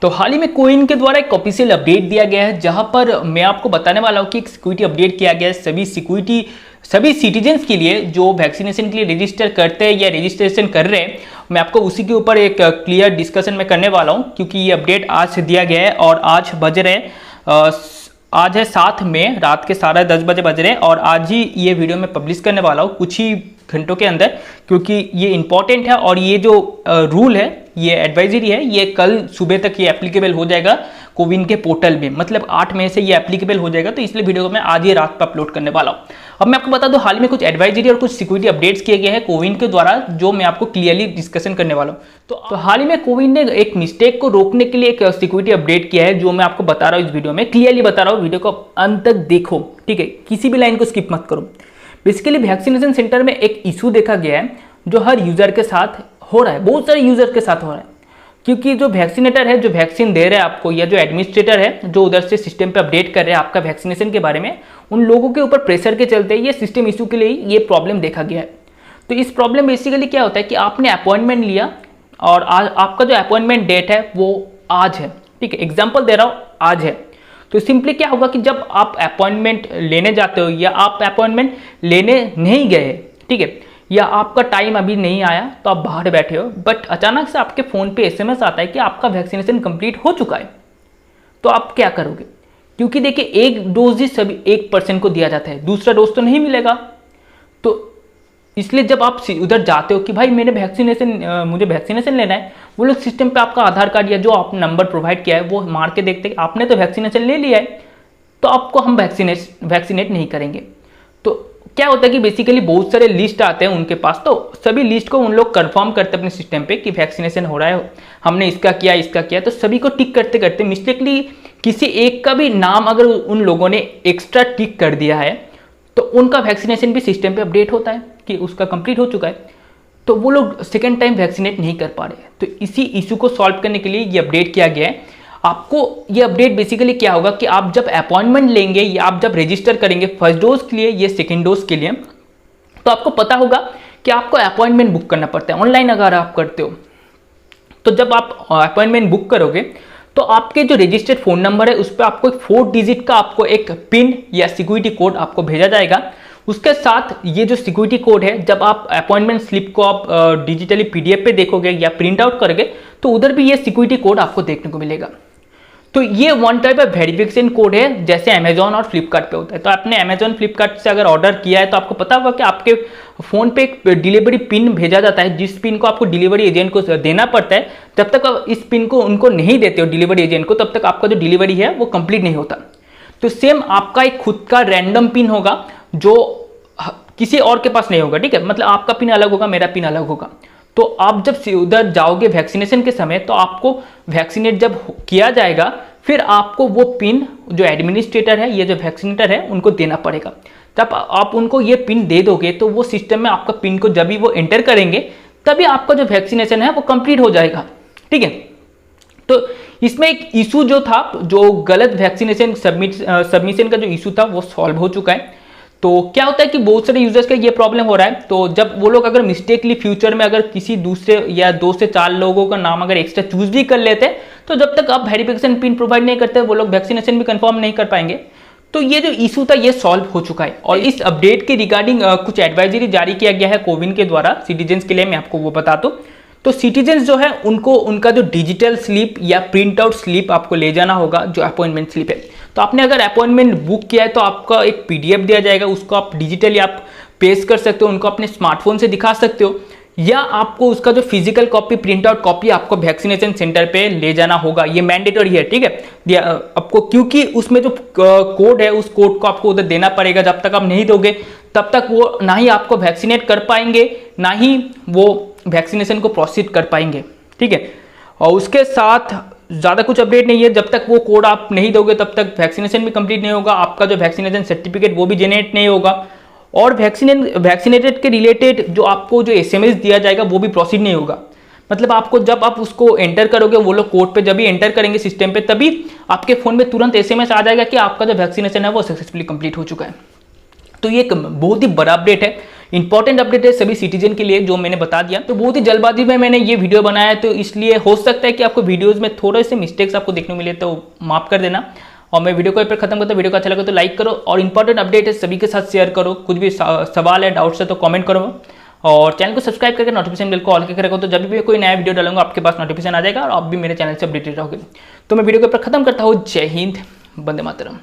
तो हाल ही में कोविन के द्वारा एक ऑफिशियल अपडेट दिया गया है, जहां पर मैं आपको बताने वाला हूं कि एक सिक्योरिटी अपडेट किया गया है सभी सिटीजन्स के लिए जो वैक्सीनेशन के लिए रजिस्टर करते हैं या रजिस्ट्रेशन कर रहे हैं। मैं आपको उसी के ऊपर एक क्लियर डिस्कशन में करने वाला हूं, क्योंकि ये अपडेट आज से दिया गया है और आज बज रहे आज है 7 मई, रात के 10:30 बजे बज रहे हैं और आज ही ये वीडियो मैं पब्लिश करने वाला हूँ कुछ ही घंटों के अंदर, क्योंकि ये इंपॉर्टेंट है और ये जो रूल है, ये एडवाइजरी है, ये कल सुबह तक ये एप्लीकेबल हो जाएगा कोविन के पोर्टल में। मतलब 8 मई से ये एप्लीकेबल हो जाएगा, तो इसलिए वीडियो को मैं आज ही रात पर अपलोड करने वाला हूँ। अब मैं आपको बता दूं, हाल में कुछ एडवाइजरी और कुछ सिक्योरिटी अपडेट्स किए गए हैं कोविन के द्वारा, जो मैं आपको क्लियरली डिस्कशन करने वाला हूँ। तो हाल ही में कोविन ने एक मिस्टेक को रोकने के लिए एक सिक्योरिटी अपडेट किया है, जो मैं आपको बता रहा हूँ इस वीडियो में, क्लियरली बता रहा हूँ। वीडियो को अंत तक देखो, ठीक है, किसी भी लाइन को स्किप मत करो। बेसिकली वैक्सीनेशन सेंटर में एक इशू देखा गया है जो हर यूजर के साथ हो रहा है, बहुत सारे यूजर के साथ हो रहा है, क्योंकि जो वैक्सीनेटर है, जो वैक्सीन दे रहा है आपको, या जो एडमिनिस्ट्रेटर है जो उधर से सिस्टम पे अपडेट कर रहे हैं आपका वैक्सीनेशन के बारे में, उन लोगों के ऊपर प्रेशर के चलते ये सिस्टम इशू के लिए ये प्रॉब्लम देखा गया है। तो इस प्रॉब्लम बेसिकली क्या होता है कि आपने अपॉइंटमेंट लिया और आज आपका जो अपॉइंटमेंट डेट है वो आज है, ठीक है, एग्जाम्पल दे रहा हूँ, आज है। तो सिंपली क्या होगा कि जब आप अपॉइंटमेंट लेने जाते हो या आप अपॉइंटमेंट लेने नहीं गए, ठीक है, या आपका टाइम अभी नहीं आया, तो आप बाहर बैठे हो, बट अचानक से आपके फ़ोन पे एसएमएस आता है कि आपका वैक्सीनेशन कंप्लीट हो चुका है, तो आप क्या करोगे? क्योंकि देखिए, एक डोज ही सभी 1% को दिया जाता है, दूसरा डोज तो नहीं मिलेगा। तो इसलिए जब आप उधर जाते हो कि भाई मुझे वैक्सीनेशन लेना है, वो लोग सिस्टम पे आपका आधार कार्ड या जो आपने नंबर प्रोवाइड किया है वो मार के देखते हैं कि आपने तो वैक्सीनेशन ले लिया है, तो आपको हम वैक्सीनेट नहीं करेंगे। तो क्या होता है कि बेसिकली बहुत सारे लिस्ट आते हैं उनके पास, तो सभी लिस्ट को उन लोग कंफर्म करते हैं अपने सिस्टम पे कि वैक्सीनेशन हो रहा है, हमने इसका किया, तो सभी को टिक करते करते मिस्टेकली किसी एक का भी नाम अगर उन लोगों ने एक्स्ट्रा टिक कर दिया है, तो उनका वैक्सीनेशन भी सिस्टम पे अपडेट होता है कि उसका कंप्लीट हो चुका है, तो वो लोग सेकेंड टाइम वैक्सीनेट नहीं कर पा रहे हैं। तो इसी इशू को सॉल्व करने के लिए ये अपडेट किया गया है। आपको ये अपडेट बेसिकली क्या होगा कि आप जब अपॉइंटमेंट लेंगे या आप जब रजिस्टर करेंगे फर्स्ट डोज के लिए या सेकेंड डोज के लिए, तो आपको पता होगा कि आपको अपॉइंटमेंट बुक करना पड़ता है ऑनलाइन अगर आप करते हो। तो जब आप अपॉइंटमेंट बुक करोगे तो आपके जो रजिस्टर्ड फ़ोन नंबर है उस पर आपको एक 4 डिजिट का आपको एक पिन या सिक्योरिटी कोड आपको भेजा जाएगा। उसके साथ ये जो सिक्योरिटी कोड है, जब आप अपॉइंटमेंट स्लिप को आप डिजिटली पीडीएफ पे देखोगे या प्रिंट आउट करोगे, तो उधर भी ये सिक्योरिटी कोड आपको देखने को मिलेगा। तो ये one type of verification code है, जैसे अमेजॉन और फ्लिपकार्ट पे होता है। तो आपने अमेजॉन फ्लिपकार्ट से अगर ऑर्डर किया है तो आपको पता होगा कि आपके फ़ोन पे एक डिलीवरी पिन भेजा जाता है, जिस पिन को आपको डिलीवरी एजेंट को देना पड़ता है। जब तक आप इस पिन को उनको नहीं देते हो डिलीवरी एजेंट को, तब तक आपका जो डिलीवरी है वो कंप्लीट नहीं होता। तो सेम आपका एक खुद का रैंडम पिन होगा जो किसी और के पास नहीं होगा, ठीक है, मतलब आपका पिन अलग होगा, मेरा पिन अलग होगा। तो आप जब उधर जाओगे वैक्सीनेशन के समय, तो आपको वैक्सीनेट जब किया जाएगा, फिर आपको वो पिन जो एडमिनिस्ट्रेटर है, ये जो वैक्सीनेटर है, उनको देना पड़ेगा। जब आप उनको ये पिन दे दोगे तो वो सिस्टम में आपका पिन को जब भी वो एंटर करेंगे, तभी आपका जो वैक्सीनेशन है वो कंप्लीट हो जाएगा, ठीक है। तो इसमें एक इशू जो था, जो गलत वैक्सीनेशन सबमिशन का जो इशू था, वो सॉल्व हो चुका है। तो क्या होता है कि बहुत सारे यूजर्स का ये प्रॉब्लम हो रहा है, तो जब वो लोग अगर मिस्टेकली फ्यूचर में अगर किसी दूसरे या 2 से 4 लोगों का नाम अगर एक्स्ट्रा चूज भी कर लेते हैं, तो जब तक आप वेरिफिकेशन पिन प्रोवाइड नहीं करते, वो लोग वैक्सीनेशन भी कंफर्म नहीं कर पाएंगे। तो ये जो इशू था ये सॉल्व हो चुका है। और इस अपडेट के रिगार्डिंग कुछ एडवाइजरी जारी किया गया है कोविन के द्वारा सिटीजन्स के लिए, मैं आपको वो बता दूं। तो सिटीजन्स जो है उनको उनका जो डिजिटल स्लिप या प्रिंट आउट स्लिप आपको ले जाना होगा, जो अपॉइंटमेंट स्लिप है। तो आपने अगर अपॉइंटमेंट बुक किया है तो आपका एक पीडीएफ दिया जाएगा, उसको आप डिजिटली आप पेस्ट कर सकते हो, उनको अपने स्मार्टफोन से दिखा सकते हो, या आपको उसका जो physical copy print out copy आपको वैक्सीनेशन सेंटर पे ले जाना होगा। ये मैंडेटरी है, ठीक है, आपको, क्योंकि उसमें जो कोड है उस कोड को आपको उधर देना पड़ेगा। जब तक आप नहीं दोगे तब तक वो ना ही आपको वैक्सीनेट कर पाएंगे, ना ही वो वैक्सीनेशन को प्रोसीड कर पाएंगे, ठीक है। और उसके साथ ज़्यादा कुछ अपडेट नहीं है, जब तक वो कोड आप नहीं दोगे तब तक वैक्सीनेशन भी कंप्लीट नहीं होगा, आपका जो वैक्सीनेशन सर्टिफिकेट वो भी जनरेट नहीं होगा, और वैक्सीनेटेड के रिलेटेड जो आपको जो एसएमएस दिया जाएगा वो भी प्रोसीड नहीं होगा। मतलब आपको जब आप उसको एंटर करोगे, वो लोग कोड पे जब भी एंटर करेंगे सिस्टम पे, तभी आपके फ़ोन में तुरंत एसएमएस आ जाएगा कि आपका जो वैक्सीनेशन है वो सक्सेसफुली कंप्लीट हो चुका है। तो ये एक बहुत ही बड़ा अपडेट है, इंपॉर्टेंट अपडेट है सभी सिटीजन के लिए जो मैंने बता दिया। तो बहुत ही जल्दबाजी में मैंने ये वीडियो बनाया, तो इसलिए हो सकता है कि आपको वीडियोज़ में थोड़े से मिस्टेक्स आपको देखने को मिले, तो माफ कर देना। और मैं वीडियो को यहाँ पर खत्म करता हूँ। वीडियो को अच्छा लगा तो लाइक करो और इंपॉर्टेंट अपडेट है सभी के साथ शेयर करो। कुछ भी सवाल है, डाउट्स है तो कमेंट करो और चैनल को सब्सक्राइब करके नोटिफिकेशन बिल को ऑल करके रखो, तो जब भी कोई नया वीडियो डालूंगा आपके पास नोटिफिकेशन आ जाएगा और आप भी मेरे चैनल से अपडेटेड रहोगे। तो मैं वीडियो के ऊपर खत्म करता हूँ। जय हिंद, वंदे मातरम।